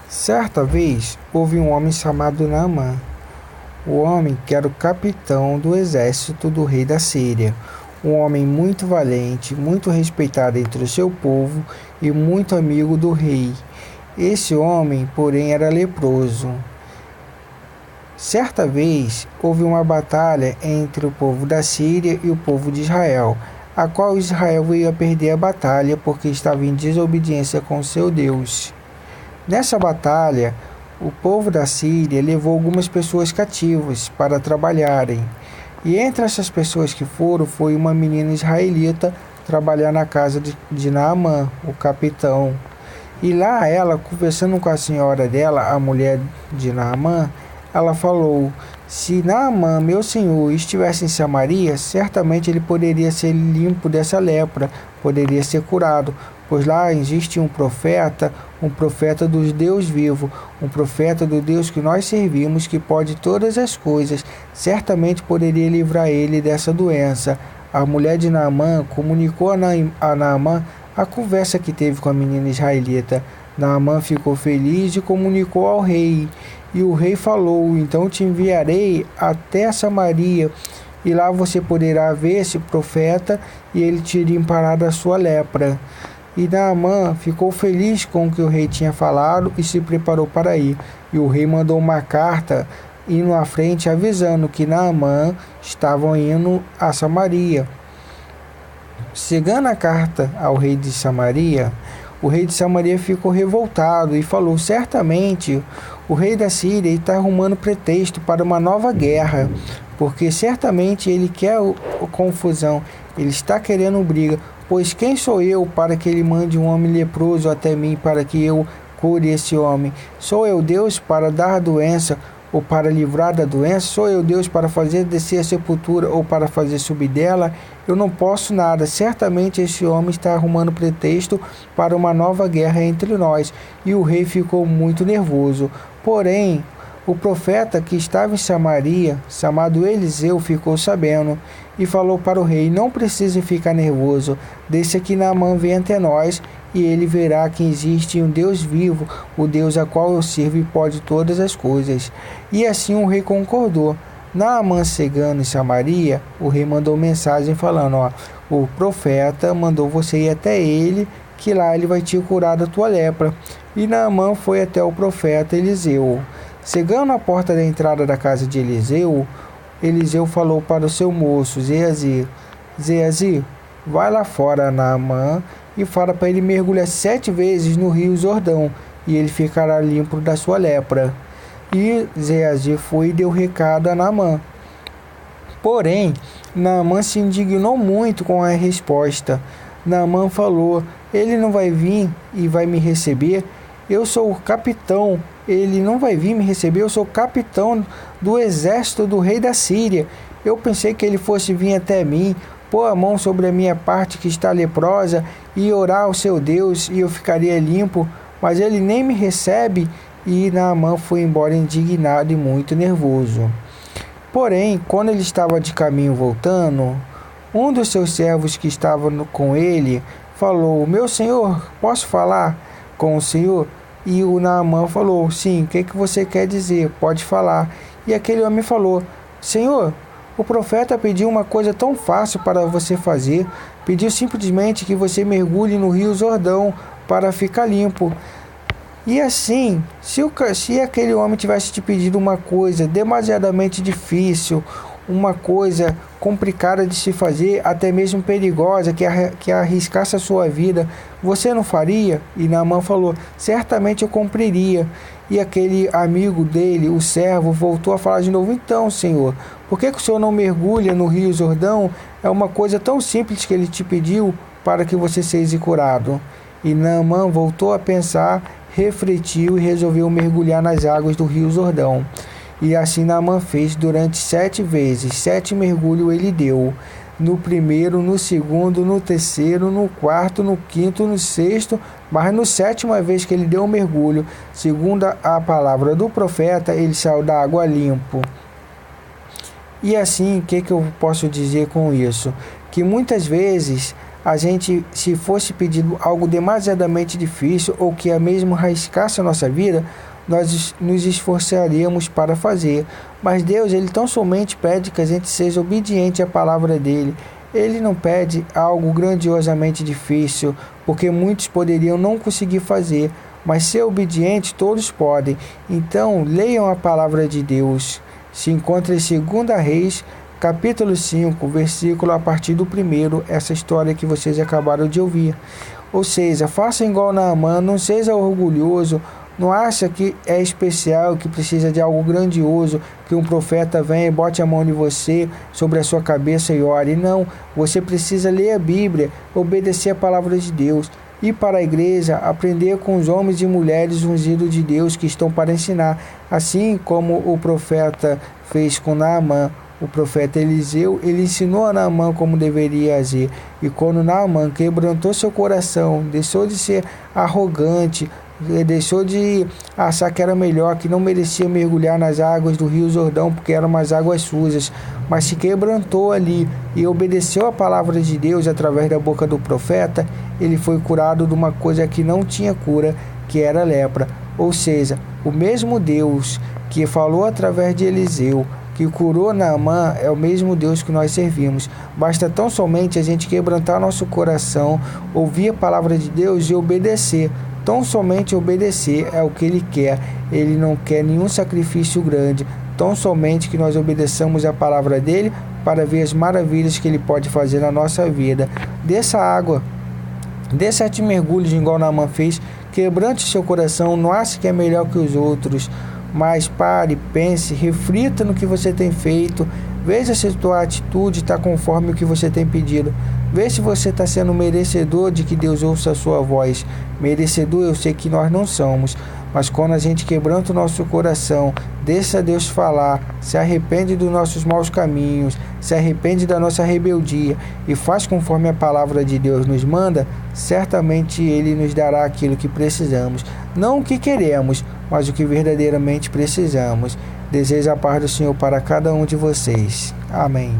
Certa vez, houve um homem chamado Naamã. O homem que era o capitão do exército do rei da Síria. Um homem muito valente, muito respeitado entre o seu povo e muito amigo do rei. Esse homem, porém, era leproso. Certa vez, houve uma batalha entre o povo da Síria e o povo de Israel, a qual Israel veio a perder a batalha porque estava em desobediência com seu Deus. Nessa batalha, o povo da Síria levou algumas pessoas cativas para trabalharem. E entre essas pessoas que foram, foi uma menina israelita trabalhar na casa de Naamã, o capitão. E lá ela, conversando com a senhora dela, a mulher de Naamã, ela falou: se Naamã, meu senhor, estivesse em Samaria, certamente ele poderia ser limpo dessa lepra, poderia ser curado, pois lá existe um profeta dos Deus vivo, um profeta do Deus que nós servimos, que pode todas as coisas, certamente poderia livrar ele dessa doença. A mulher de Naamã comunicou a Naamã a conversa que teve com a menina israelita. Naamã ficou feliz e comunicou ao rei. E o rei falou: então te enviarei até Samaria, e lá você poderá ver esse profeta, e ele te limpará da sua lepra. E Naamã ficou feliz com o que o rei tinha falado e se preparou para ir. E o rei mandou uma carta indo à frente, avisando que Naamã estavam indo a Samaria. Chegando a carta ao rei de Samaria, o rei de Samaria ficou revoltado e falou: certamente o rei da Síria está arrumando pretexto para uma nova guerra, porque certamente ele quer confusão, ele está querendo briga. Pois quem sou eu para que ele mande um homem leproso até mim para que eu cure esse homem? Sou eu Deus para dar a doença ou para livrar da doença? Sou eu Deus para fazer descer a sepultura ou para fazer subir dela? Eu não posso nada. Certamente esse homem está arrumando pretexto para uma nova guerra entre nós. E o rei ficou muito nervoso. Porém, o profeta que estava em Samaria, chamado Eliseu, ficou sabendo e falou para o rei: não precisa ficar nervoso, deixa que Naamã venha até nós, e ele verá que existe um Deus vivo, o Deus a qual eu sirvo e pode todas as coisas. E assim o rei concordou. Naamã chegando em Samaria, o rei mandou mensagem falando: o profeta mandou você ir até ele, que lá ele vai te curar da tua lepra. E Naamã foi até o profeta Eliseu. Chegando à porta da entrada da casa de Eliseu, Eliseu falou para o seu moço, Geazi, vai lá fora, Naamã, e fala para ele mergulhar 7 vezes no rio Jordão, e ele ficará limpo da sua lepra. E Geazi foi e deu recado a Naamã. Porém, Naamã se indignou muito com a resposta. Naamã falou: ele não vai vir e vai me receber? Eu sou o capitão. Ele não vai vir me receber, eu sou capitão do exército do rei da Síria. Eu pensei que ele fosse vir até mim, pôr a mão sobre a minha parte que está leprosa e orar ao seu Deus, e eu ficaria limpo, mas ele nem me recebe. E Naamã foi embora indignado e muito nervoso. Porém, quando ele estava de caminho voltando, um dos seus servos que estava com ele falou: meu senhor, posso falar com o senhor? E o Naamã falou: sim, o que você quer dizer? Pode falar. E aquele homem falou: senhor, o profeta pediu uma coisa tão fácil para você fazer. Pediu simplesmente que você mergulhe no rio Jordão para ficar limpo. E assim, se aquele homem tivesse te pedido uma coisa demasiadamente difícil, uma coisa complicada de se fazer, até mesmo perigosa, que arriscasse a sua vida, você não faria? E Naamã falou: certamente eu cumpriria. E aquele amigo dele, o servo, voltou a falar de novo: então, senhor, por que o senhor não mergulha no rio Jordão? É uma coisa tão simples que ele te pediu para que você seja curado. E Naamã voltou a pensar, refletiu e resolveu mergulhar nas águas do rio Jordão. E assim Naamã fez durante 7 vezes. 7 mergulhos ele deu. No primeiro, no segundo, no terceiro, no quarto, no quinto, no sexto, mas no 7ª vez que ele deu um mergulho, segundo a palavra do profeta, ele saiu da água limpo. E assim, o que eu posso dizer com isso? Que muitas vezes a gente, se fosse pedido algo demasiadamente difícil ou que mesmo arriscasse a nossa vida, nós nos esforçaríamos para fazer. Mas Deus, Ele tão somente pede que a gente seja obediente à palavra dEle. Ele não pede algo grandiosamente difícil, porque muitos poderiam não conseguir fazer, mas ser obediente todos podem. Então, leiam a palavra de Deus. Se encontra em 2 Reis, capítulo 5, versículo a partir do 1º, essa história que vocês acabaram de ouvir. Ou seja, faça igual Naamã, não seja orgulhoso, não acha que é especial, que precisa de algo grandioso, que um profeta venha e bote a mão em você, sobre a sua cabeça e ore. Não, você precisa ler a Bíblia, obedecer a palavra de Deus, ir para a igreja, aprender com os homens e mulheres ungidos de Deus que estão para ensinar, assim como o profeta fez com Naamã. O profeta Eliseu, ele ensinou a Naamã como deveria agir. E quando Naamã quebrantou seu coração, deixou de ser arrogante, deixou de achar que era melhor, que não merecia mergulhar nas águas do Rio Jordão, porque eram umas águas sujas, mas se quebrantou ali e obedeceu a palavra de Deus através da boca do profeta, ele foi curado de uma coisa que não tinha cura, que era a lepra. Ou seja, o mesmo Deus que falou através de Eliseu, que curou Naamã, é o mesmo Deus que nós servimos. Basta tão somente a gente quebrantar nosso coração, ouvir a palavra de Deus e obedecer. Tão somente obedecer é o que Ele quer. Ele não quer nenhum sacrifício grande. Tão somente que nós obedeçamos a palavra dEle para ver as maravilhas que Ele pode fazer na nossa vida. Dessa água, dê 7 mergulhos igual Naamã fez. Quebrante seu coração, não ache que é melhor que os outros, mas pare, pense, reflita no que você tem feito, veja se a tua atitude está conforme o que você tem pedido, veja se você está sendo merecedor de que Deus ouça a sua voz. Merecedor eu sei que nós não somos, mas quando a gente quebranta o nosso coração, deixa Deus falar, se arrepende dos nossos maus caminhos, se arrepende da nossa rebeldia e faz conforme a palavra de Deus nos manda, certamente Ele nos dará aquilo que precisamos. Não o que queremos, mas o que verdadeiramente precisamos. Desejo a paz do Senhor para cada um de vocês. Amém.